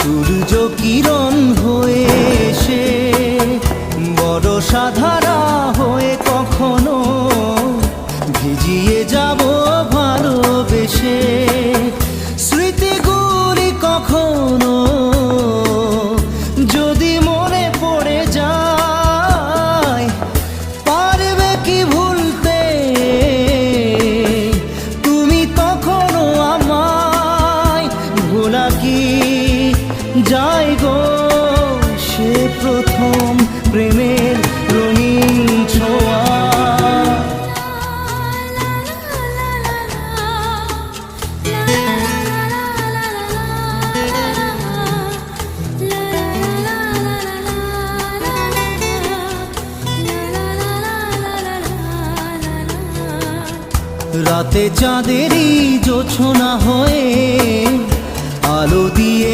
সূর্য কিরণ হয়ে এসে বর্ষা ধারা হয়ে কখনো ভিজিয়ে যাব ভালোবেসে। স্মৃতিগুলি কখনো যদি মনে পড়ে যায়, পারবে কি ভুলতে তুমি তখনো আমায়? ভোলা কি যায় গো সে প্রথম প্রেমের রঙিন ছোঁয়া? রাতে চাঁদেরই জোছনা হয়ে আলো দিয়ে